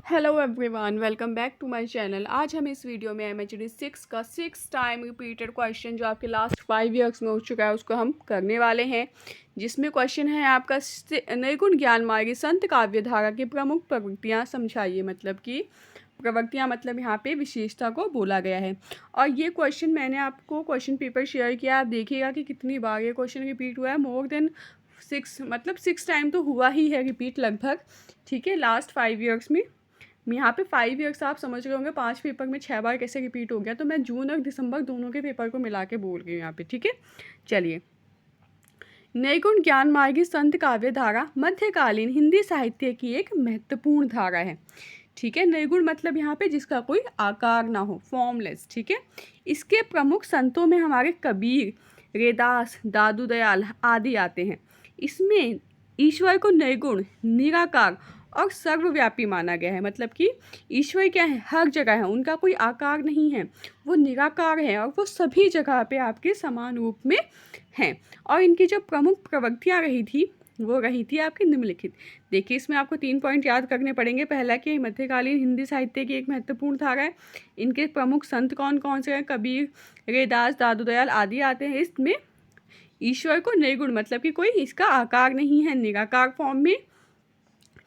Hello everyone, welcome back to my channel. आज हम इस वीडियो में एमएचडी 6 का 6 टाइम रिपीटेड क्वेश्चन जो आपके लास्ट 5 ईयर्स में हो चुका है उसको हम करने वाले हैं। जिसमें क्वेश्चन है आपका निर्गुण ज्ञान मार्गी संत काव्य धारा की प्रमुख प्रवृत्तियाँ समझाइए। मतलब कि प्रवृत्तियाँ मतलब यहाँ पे विशेषता को बोला गया है। और ये क्वेश्चन मैंने आपको क्वेश्चन पेपर शेयर किया, आप देखिएगा कि कितनी बार ये क्वेश्चन रिपीट हुआ है। मोर देन 6 मतलब 6 टाइम तो हुआ ही है रिपीट लगभग। ठीक है, लास्ट 5 ईयर्स में यहाँ पे 5 ईयर्स आप समझ रहे होंगे, 5 पेपर में 6 बार कैसे रिपीट हो गया। तो मैं जून और दिसंबर दोनों के पेपर को मिला के बोल रही हूँ यहाँ पे। ठीक है, चलिए। निर्गुण ज्ञान मार्गी संत काव्य धारा मध्यकालीन हिंदी साहित्य की एक महत्वपूर्ण धारा है। ठीक है, निर्गुण मतलब यहाँ पे जिसका कोई आकार ना हो, फॉर्मलेस। ठीक है, इसके प्रमुख संतों में हमारे कबीर, रैदास, दादू दयाल आदि आते हैं। इसमें ईश्वर को निर्गुण, निराकार और सर्वव्यापी माना गया है। मतलब कि ईश्वर क्या है, हर जगह है, उनका कोई आकार नहीं है, वो निराकार है और वो सभी जगह पे आपके समान रूप में हैं। और इनकी जो प्रमुख प्रवृत्तियाँ रही थी वो रही थी आपकी निम्नलिखित। देखिए, इसमें आपको 3 पॉइंट याद करने पड़ेंगे। पहला कि मध्यकालीन हिंदी साहित्य की एक महत्वपूर्ण धारा है। इनके प्रमुख संत कौन कौन से हैं? कबीर, रैदास, दादू दयाल आदि आते हैं। इसमें ईश्वर को निर्गुण मतलब कि कोई इसका आकार नहीं है, निराकार फॉर्म में।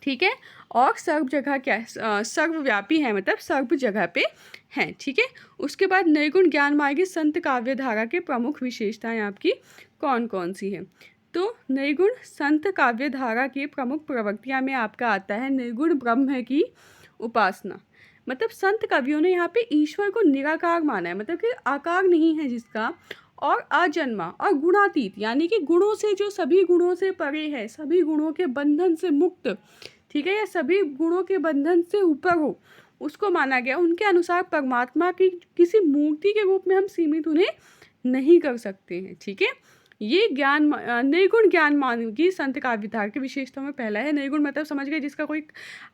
ठीक है, और सर्व जगह क्या है, सर्वव्यापी है, मतलब सर्व जगह पे हैं। ठीक है, उसके बाद निर्गुण ज्ञान मार्गी संत काव्य धारा के प्रमुख विशेषताएं आपकी कौन कौन सी हैं? तो निर्गुण संत काव्य धारा की प्रमुख प्रवृत्तियां में आपका आता है निर्गुण ब्रह्म की उपासना। मतलब संत कवियों ने यहाँ पे ईश्वर को निराकार माना है, मतलब कि आकार नहीं है जिसका, और अजन्मा और गुणातीत यानी कि गुणों से, जो सभी गुणों से परे है, सभी गुणों के बंधन से मुक्त। ठीक है, या सभी गुणों के बंधन से ऊपर हो, उसको माना गया। उनके अनुसार परमात्मा की किसी मूर्ति के रूप में हम सीमित उन्हें नहीं कर सकते हैं। ठीक है, ये निर्गुण ज्ञान मार्गी संत काव्य धारा की विशेषताओं में पहला है। निर्गुण मतलब समझ गए जिसका कोई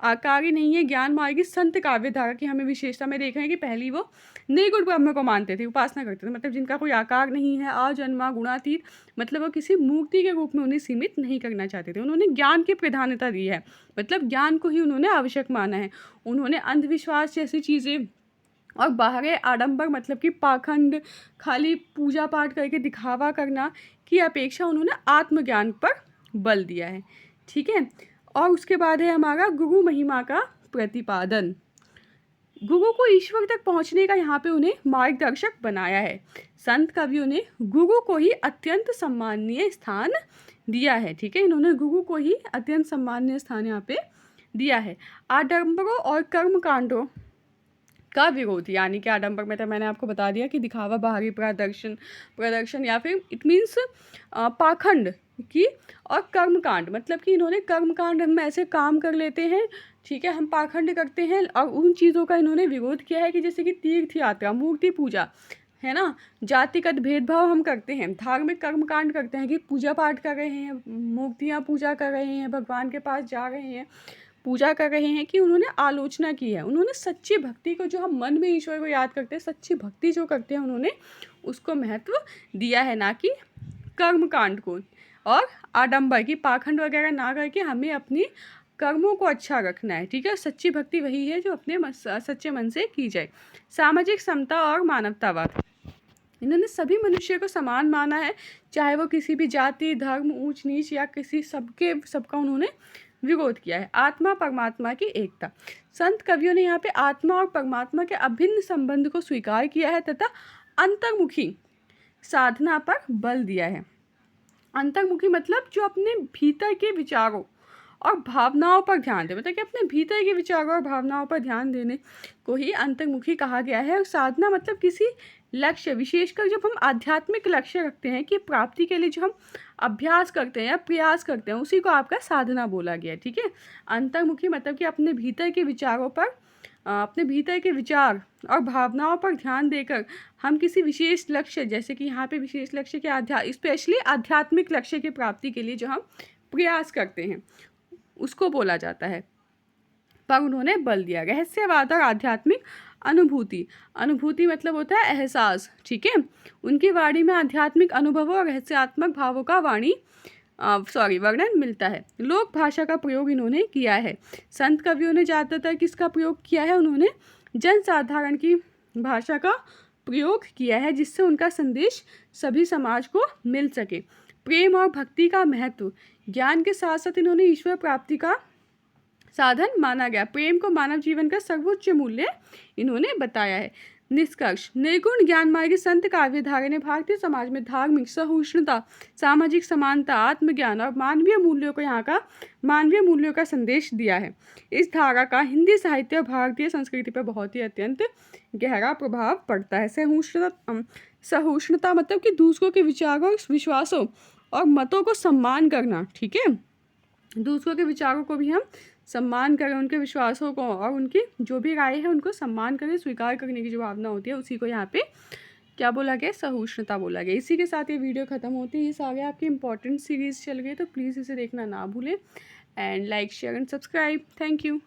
आकार ही नहीं है। ज्ञान मार्गी संत काव्य धारा की हमें विशेषता में देख रहे हैं कि पहली वो निर्गुण ब्रह्म को मानते थे, उपासना करते थे, मतलब जिनका कोई आकार नहीं है, अजन्मा, गुणातीत, मतलब वो किसी मूर्ति के रूप में उन्हें सीमित नहीं करना चाहते थे। उन्होंने ज्ञान की प्रधानता दी है, मतलब ज्ञान को ही उन्होंने आवश्यक माना है। उन्होंने अंधविश्वास जैसी चीज़ें और बाहरी आडंबर मतलब कि पाखंड, खाली पूजा पाठ करके दिखावा करना की अपेक्षा उन्होंने आत्मज्ञान पर बल दिया है। ठीक है, और उसके बाद है हमारा गुरु महिमा का प्रतिपादन। गुरु को ईश्वर तक पहुंचने का यहाँ पे उन्हें मार्गदर्शक बनाया है। संत कवियों ने गुरु को ही अत्यंत सम्माननीय स्थान दिया है। ठीक है, इन्होंने गुरु को ही अत्यंत सम्माननीय स्थान यहाँ पे दिया है। आडंबरों और कर्म कांडों का विरोध, यानी कि आडंबर में तो मैंने आपको बता दिया कि दिखावा, बाहरी प्रदर्शन प्रदर्शन या फिर इट मीन्स पाखंड की, और कर्मकांड मतलब कि इन्होंने कर्मकांड, हम ऐसे काम कर लेते हैं, ठीक है, हम पाखंड करते हैं, और उन चीज़ों का इन्होंने विरोध किया है कि जैसे कि तीर्थ यात्रा, मूर्ति पूजा, है ना, जातिगत भेदभाव हम करते हैं, धार्मिक कर्मकांड करते हैं कि पूजा पाठ कर रहे हैं, मूर्तियाँ पूजा कर रहे हैं, भगवान के पास जा रहे हैं, पूजा कर रहे हैं, कि उन्होंने आलोचना की है। उन्होंने सच्ची भक्ति को, जो हम मन में ईश्वर को याद करते हैं, सच्ची भक्ति जो करते हैं, उन्होंने उसको महत्व दिया है, ना कि कर्मकांड को। और आडंबर की, पाखंड वगैरह ना करके हमें अपनी कर्मों को अच्छा रखना है। ठीक है, सच्ची भक्ति वही है जो अपने सच्चे मन से की जाए। सामाजिक समता और मानवतावाद, इन्होंने सभी मनुष्य को समान माना है, चाहे वो किसी भी जाति, धर्म, ऊंच नीच या किसी सबका उन्होंने विरोध किया है। आत्मा परमात्मा की एकता, संत कवियों ने यहाँ पे आत्मा और परमात्मा के अभिन्न संबंध को स्वीकार किया है तथा अंतर्मुखी साधना पर बल दिया है। अंतर्मुखी मतलब जो अपने भीतर के विचारों और भावनाओं पर ध्यान दे, मतलब कि अपने भीतर के विचारों और भावनाओं पर ध्यान देने को ही अंतर्मुखी कहा गया है। और साधना मतलब किसी लक्ष्य, विशेषकर जब हम आध्यात्मिक लक्ष्य रखते हैं कि प्राप्ति के लिए जो हम अभ्यास करते हैं या प्रयास करते हैं, उसी को आपका साधना बोला गया है। ठीक है, अंतर्मुखी मतलब कि अपने भीतर के विचारों पर, अपने भीतर के विचार और भावनाओं पर ध्यान देकर हम किसी विशेष लक्ष्य, जैसे कि यहाँ पे विशेष लक्ष्य के स्पेशली आध्यात्मिक लक्ष्य की प्राप्ति के लिए जो हम प्रयास करते हैं, उसको बोला जाता है, पर उन्होंने बल दिया। रहस्यवाद और आध्यात्मिक अनुभूति, अनुभूति मतलब होता है एहसास। ठीक है, उनकी वाणी में आध्यात्मिक अनुभवों और रहस्यात्मक भावों का वाणी वर्णन मिलता है। लोक भाषा का प्रयोग इन्होंने किया है। संत कवियों ने ज़्यादातर किसका प्रयोग किया है? उन्होंने जनसाधारण की भाषा का प्रयोग किया है, जिससे उनका संदेश सभी समाज को मिल सके। प्रेम और भक्ति का महत्व, ज्ञान के साथ साथ इन्होंने ईश्वर प्राप्ति का साधन माना गया। प्रेम को मानव जीवन का सर्वोच्च मूल्य इन्होंने बताया है। निष्कर्ष, निर्गुण ज्ञान मार्ग संत काव्यधारा ने भारतीय समाज में धार्मिक सहिष्णुता, सामाजिक समानता, आत्मज्ञान और मानवीय मूल्यों का संदेश दिया है। इस धारा का हिंदी साहित्य और भारतीय संस्कृति पर बहुत ही अत्यंत गहरा प्रभाव पड़ता है। सहिष्णुता मतलब कि दूसरों के विचारों, विश्वासों और मतों को सम्मान करना। ठीक है, दूसरों के विचारों को भी हम सम्मान करें, उनके विश्वासों को और उनकी जो भी राय है उनको सम्मान करें, स्वीकार करने की जो भावना होती है, उसी को यहाँ पे क्या बोला गया? सहिष्णुता बोला गया। इसी के साथ ये वीडियो खत्म होती है। इस आगे आपकी इंपॉर्टेंट सीरीज़ चल गई, तो प्लीज़ इसे देखना ना भूलें। And like, share and subscribe. Thank you.